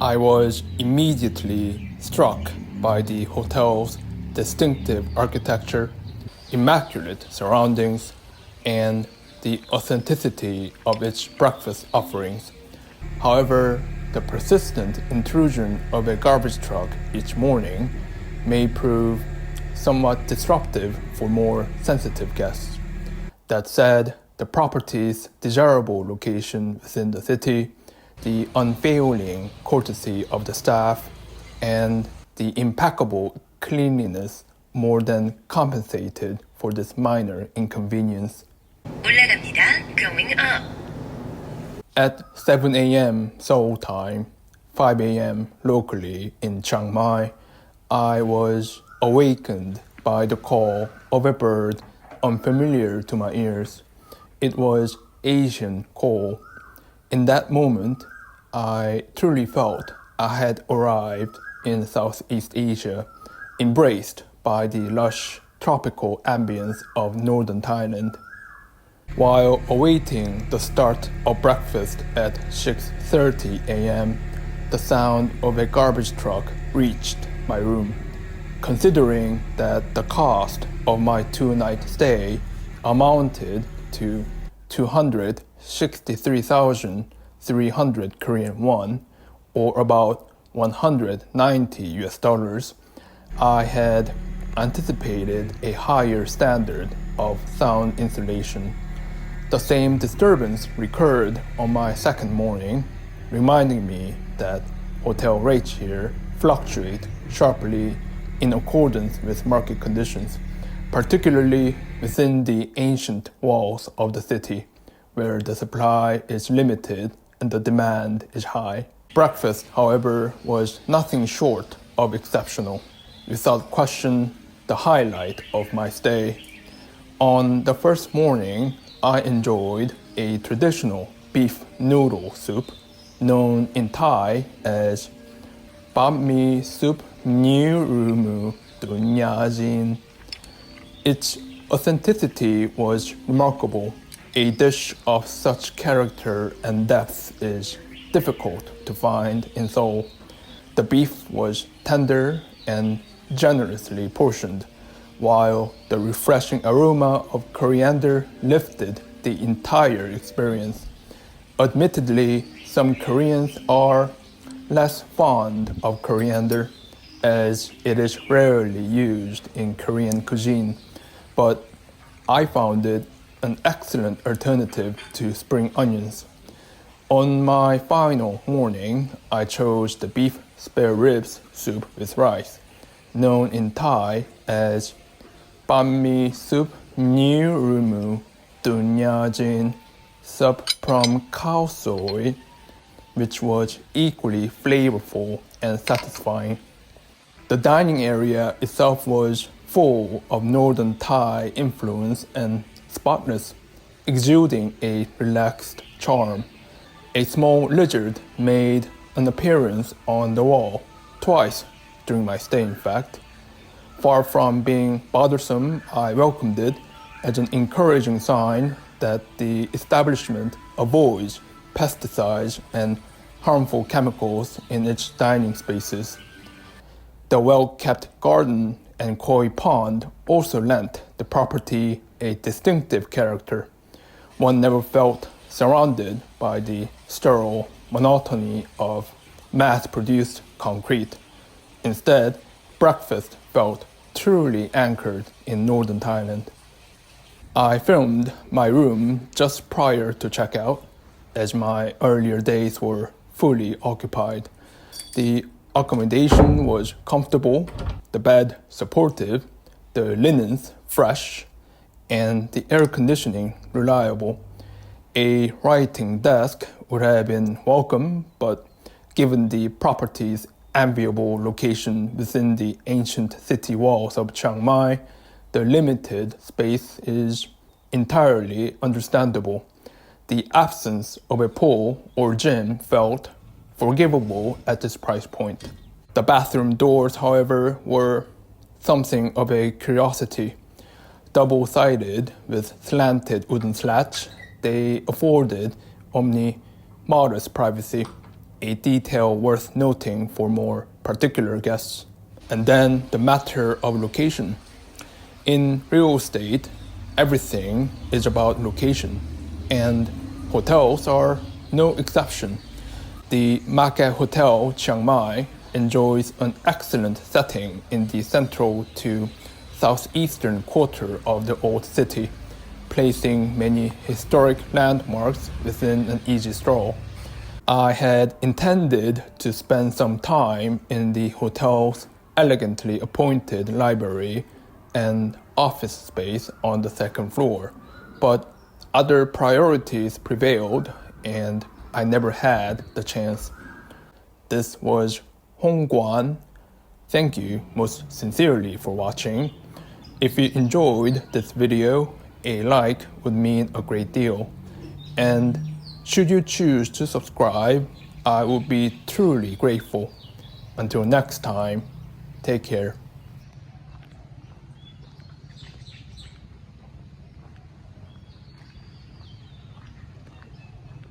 I was immediately struck by the hotel's distinctive architecture, immaculate surroundings, and the authenticity of its breakfast offerings. However, the persistent intrusion of a garbage truck each morning may prove somewhat disruptive for more sensitive guests. That said, the property's desirable location within the city, the unfailing courtesy of the staff, and the impeccable cleanliness more than compensated for this minor inconvenience. 올라갑니다. Going up. At 7 a.m. Seoul time, 5 a.m. locally in Chiang Mai, I was awakened by the call of a bird unfamiliar to my ears. It was Asian call. In that moment, I truly felt I had arrived in Southeast Asia, embraced by the lush tropical ambience of northern Thailand. While awaiting the start of breakfast at 6:30 a.m., the sound of a garbage truck reached my room. Considering that the cost of my two-night stay amounted to 263,300 Korean won, or about 190 US dollars, I had anticipated a higher standard of sound insulation. The same disturbance recurred on my second morning, reminding me that hotel rates here fluctuate sharply in accordance with market conditions, particularly within the ancient walls of the city, where the supply is limited and the demand is high. Breakfast, however, was nothing short of exceptional, without question the highlight of my stay. On the first morning, I enjoyed a traditional beef noodle soup known in Thai as banh mi soup New Rumu Dunyajin. Its authenticity was remarkable. A dish of such character and depth is difficult to find in Seoul. The beef was tender and generously portioned, while the refreshing aroma of coriander lifted the entire experience. Admittedly, some Koreans are less fond of coriander, as it is rarely used in Korean cuisine, but I found it an excellent alternative to spring onions. On my final morning, I chose the beef spare ribs soup with rice, known in Thai as banh mi soup New Rumu Dunyajin, sup from khao soy, which was equally flavorful and satisfying. The dining area itself was full of northern Thai influence and spotless, exuding a relaxed charm. A small lizard made an appearance on the wall, twice during my stay in fact. Far from being bothersome, I welcomed it as an encouraging sign that the establishment avoids pesticides and harmful chemicals in its dining spaces. The well-kept garden and koi pond also lent the property a distinctive character. One never felt surrounded by the sterile monotony of mass-produced concrete. Instead, breakfast felt truly anchored in northern Thailand. I filmed my room just prior to checkout, as my earlier days were fully occupied. The accommodation was comfortable, the bed supportive, the linens fresh, and the air conditioning reliable. A writing desk would have been welcome, but given the property's enviable location within the ancient city walls of Chiang Mai, the limited space is entirely understandable. The absence of a pool or gym felt forgivable at this price point. The bathroom doors, however, were something of a curiosity. Double-sided with slanted wooden slats, they afforded only modest privacy. a detail worth noting for more particular guests. And then the matter of location. In real estate, everything is about location, and hotels are no exception. The Makka Hotel Chiang Mai enjoys an excellent setting in the central to southeastern quarter of the old city, placing many historic landmarks within an easy stroll. I had intended to spend some time in the hotel's elegantly appointed library and office space on the second floor, but other priorities prevailed and I never had the chance. This was Hong Guan. Thank you most sincerely for watching. If you enjoyed this video, a like would mean a great deal. And should you choose to subscribe, I would be truly grateful. Until next time, take care.